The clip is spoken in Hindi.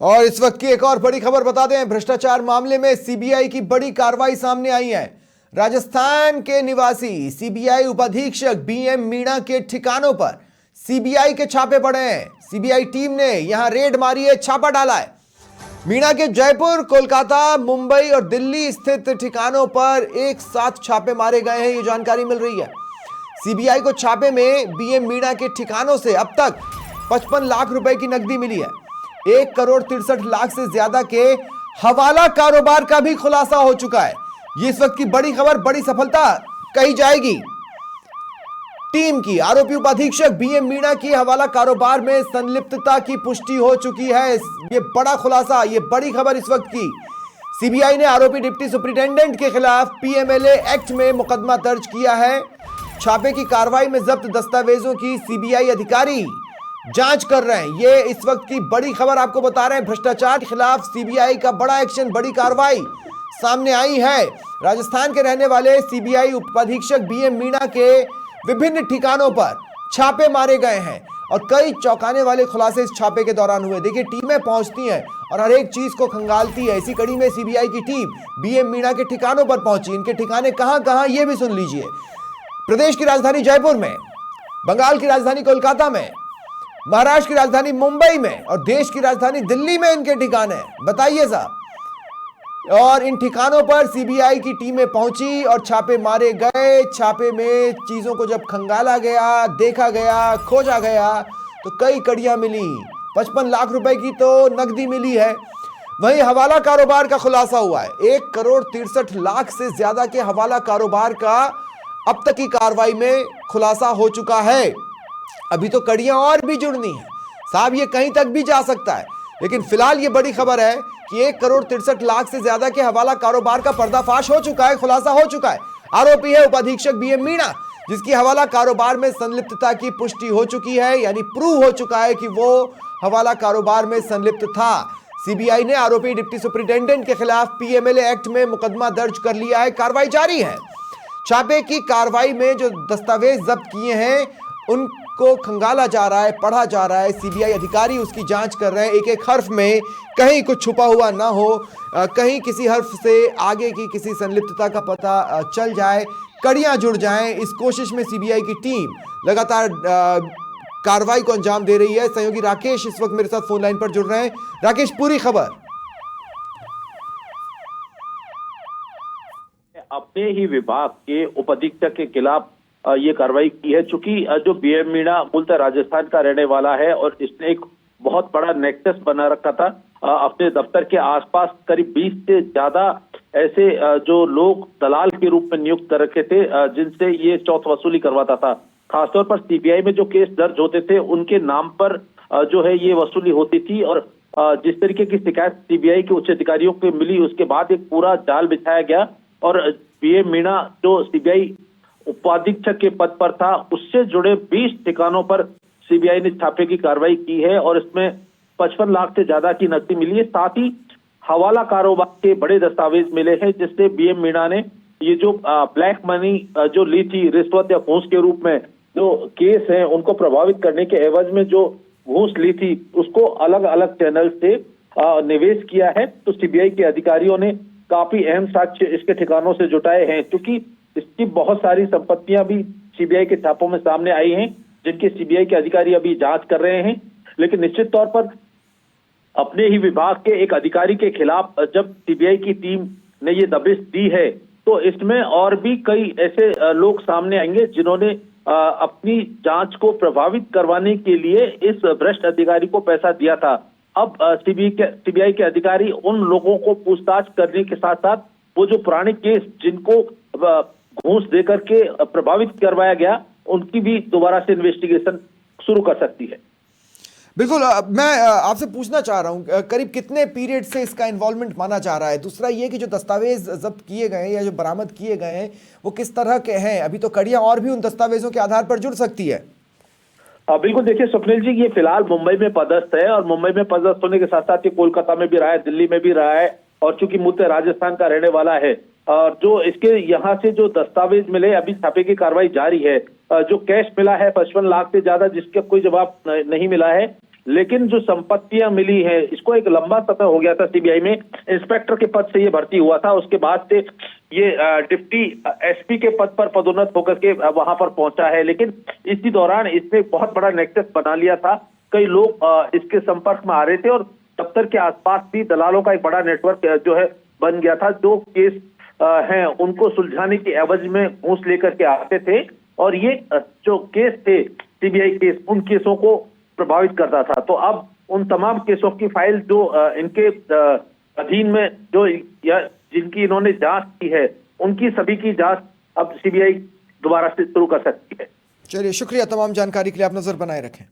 और इस वक्त की एक और बड़ी खबर बता दें, भ्रष्टाचार मामले में सीबीआई की बड़ी कार्रवाई सामने आई है। राजस्थान के निवासी सीबीआई उपाधीक्षक बीएम मीणा के ठिकानों पर सीबीआई के छापे पड़े हैं। सीबीआई टीम ने यहां रेड मारी है, छापा डाला है। मीणा के जयपुर, कोलकाता, मुंबई और दिल्ली स्थित ठिकानों पर एक साथ छापे मारे गए हैं, ये जानकारी मिल रही है। सीबीआई को छापे में बीएम मीणा के ठिकानों से अब तक 55 लाख रुपए की नकदी मिली है। 1,63,00,000 से ज्यादा के हवाला कारोबार का भी खुलासा हो चुका है। ये इस वक्त की बड़ी खबर, बड़ी सफलता कही जाएगी टीम की। आरोपी उपाधीक्षक बीएम मीणा की हवाला कारोबार में संलिप्तता की पुष्टि हो चुकी है। ये बड़ा खुलासा, ये बड़ी खबर इस वक्त की। सीबीआई ने आरोपी डिप्टी सुपरिटेंडेंट के खिलाफ पीएमएलए एक्ट में मुकदमा दर्ज किया है। छापे की कार्रवाई में जब्त दस्तावेजों की सीबीआई अधिकारी जांच कर रहे हैं। ये इस वक्त की बड़ी खबर आपको बता रहे हैं। भ्रष्टाचार के खिलाफ सीबीआई का बड़ा एक्शन, बड़ी कार्रवाई सामने आई है। राजस्थान के रहने वाले सीबीआई उपाधीक्षक बीएम मीणा के विभिन्न ठिकानों पर छापे मारे गए हैं और कई चौंकाने वाले खुलासे इस छापे के दौरान हुए। देखिए, टीमें पहुंचती हैं और हर एक चीज को खंगालती है। इसी कड़ी में सीबीआई की टीम बीएम मीणा के ठिकानों पर पहुंची। इनके ठिकाने कहां कहां, ये भी सुन लीजिए। प्रदेश की राजधानी जयपुर में, बंगाल की राजधानी कोलकाता में, महाराष्ट्र की राजधानी मुंबई में और देश की राजधानी दिल्ली में इनके ठिकाने हैं। बताइए साहब। और इन ठिकानों पर सीबीआई की टीमें पहुंची और छापे मारे गए। छापे में चीजों को जब खंगाला गया, देखा गया, खोजा गया तो कई कड़ियां मिली। 55 लाख रुपए की तो नकदी मिली है। वहीं हवाला कारोबार का खुलासा हुआ है। 1,63,00,000 से ज्यादा के हवाला कारोबार का अब तक की कार्रवाई में खुलासा हो चुका है। अभी तो कड़ियां और भी जुड़नी है साहब, ये कहीं तक भी जा सकता है। लेकिन फिलहाल ये बड़ी खबर है कि 1,63,00,000 से ज्यादा के हवाला कारोबार का पर्दाफाश हो चुका है, खुलासा हो चुका है। आरोपी है उपाधीक्षक बीएम मीणा, जिसकी हवाला कारोबार में संलिप्तता की पुष्टि हो चुकी है, यानी प्रूव हो चुका है कि वो हवाला कारोबार में संलिप्त था। सीबीआई ने आरोपी डिप्टी सुपरिटेंडेंट के खिलाफ पीएमएलए एक्ट में मुकदमा दर्ज कर लिया है। कार्रवाई जारी है। छापे की कार्रवाई में जो दस्तावेज जब्त किए हैं उनको खंगाला जा रहा है, पढ़ा जा रहा है। सीबीआई अधिकारी उसकी जांच कर रहे हैं। एक एक हर्फ में कहीं कुछ छुपा हुआ ना हो, कहीं किसी हर्फ से आगे की किसी संलिप्तता का पता चल जाए, कड़ियां जुड़ जाएं। इस कोशिश में सीबीआई की टीम लगातार कार्रवाई को अंजाम दे रही है। सहयोगी राकेश इस वक्त मेरे साथ फोन लाइन पर जुड़ रहे हैं। राकेश, पूरी खबर। अपने ही विभाग के उपाधीक्षक के खिलाफ ये कार्रवाई की है। चूंकि जो बीएम मीणा मूलतः राजस्थान का रहने वाला है और इसने एक बहुत बड़ा नेक्सस बना रखा था अपने दफ्तर के आसपास। करीब 20 से ज्यादा ऐसे जो लोग दलाल के रूप में नियुक्त कर रखे थे, जिनसे ये चौथ वसूली करवाता था। खासतौर पर सीबीआई में जो केस दर्ज होते थे उनके नाम पर जो है ये वसूली होती थी। और जिस तरीके की शिकायत सीबीआई के उच्च अधिकारियों को मिली, उसके बाद एक पूरा जाल बिछाया गया और बीएम मीणा जो सीबीआई उपाधीक्षक के पद पर था, उससे जुड़े 20 ठिकानों पर सीबीआई ने छापे की कार्रवाई की है और इसमें 55 लाख से ज्यादा की नकदी मिली है। साथ ही हवाला कारोबार के बड़े दस्तावेज मिले हैं, जिससे बीएम मीणा ने ये जो ब्लैक मनी जो ली थी, रिश्वत या घूस के रूप में जो केस हैं उनको प्रभावित करने के एवज में जो घूस ली थी, उसको अलग अलग चैनल से निवेश किया है। तो सीबीआई के अधिकारियों ने काफी अहम साक्ष्य इसके ठिकानों से जुटाए हैं, क्योंकि इसकी बहुत सारी संपत्तियां भी सीबीआई के छापों में सामने आई हैं, जिनके सीबीआई के अधिकारी अभी जांच कर रहे हैं। लेकिन निश्चित तौर पर अपने ही विभाग के एक अधिकारी के खिलाफ जब सीबीआई की टीम ने ये दबिश दी है, तो इसमें और भी कई ऐसे लोग सामने आएंगे जिन्होंने अपनी जांच को प्रभावित करवाने के लिए इस भ्रष्ट अधिकारी को पैसा दिया था। अब सीबीआई के अधिकारी उन लोगों को पूछताछ करने के साथ साथ वो जो पुराने केस जिनको घूस देकर के प्रभावित करवाया गया, उनकी भी दोबारा से इन्वेस्टिगेशन शुरू कर सकती है। बिल्कुल, मैं आपसे पूछना चाह रहा हूं, करीब कितने पीरियड से इसका इन्वॉल्वमेंट माना जा रहा है? दूसरा ये कि जो दस्तावेज जब्त किए गए हैं या जो बरामद किए गए हैं वो किस तरह के हैं? अभी तो कड़ियां और भी उन दस्तावेजों के आधार पर जुड़ सकती है। बिल्कुल, देखिए स्वप्निल जी, ये फिलहाल मुंबई में पदस्थ है और मुंबई में पदस्थ होने के साथ साथ ये कोलकाता में भी रहा है, दिल्ली में भी रहा है और चूंकि मूलतः राजस्थान का रहने वाला है, और जो इसके यहाँ से जो दस्तावेज मिले, अभी छापे की कार्रवाई जारी है। जो कैश मिला है 55 लाख से ज्यादा, जिसका कोई जवाब नहीं मिला है, लेकिन जो संपत्तियां मिली हैं, इसको एक लंबा समय हो गया था सीबीआई में। इंस्पेक्टर के पद से ये भर्ती हुआ था, उसके बाद से ये डिप्टी एसपी के पद पर पदोन्नत होकर के वहां पर पहुंचा है। लेकिन इसी दौरान इसने बहुत बड़ा नेक्सस बना लिया था। कई लोग इसके संपर्क में आ रहे थे और दफ्तर के आसपास भी दलालों का एक बड़ा नेटवर्क जो है बन गया था। जो केस हैं उनको सुलझाने की एवज में घूस लेकर के आते थे और ये जो केस थे सीबीआई केस, उन केसों को प्रभावित करता था। तो अब उन तमाम केसों की फाइल जो इनके अधीन में जो जिनकी इन्होंने जांच की है, उनकी सभी की जांच अब सीबीआई दोबारा से शुरू कर सकती है। चलिए, शुक्रिया तमाम जानकारी के लिए, आप नजर बनाए रखें।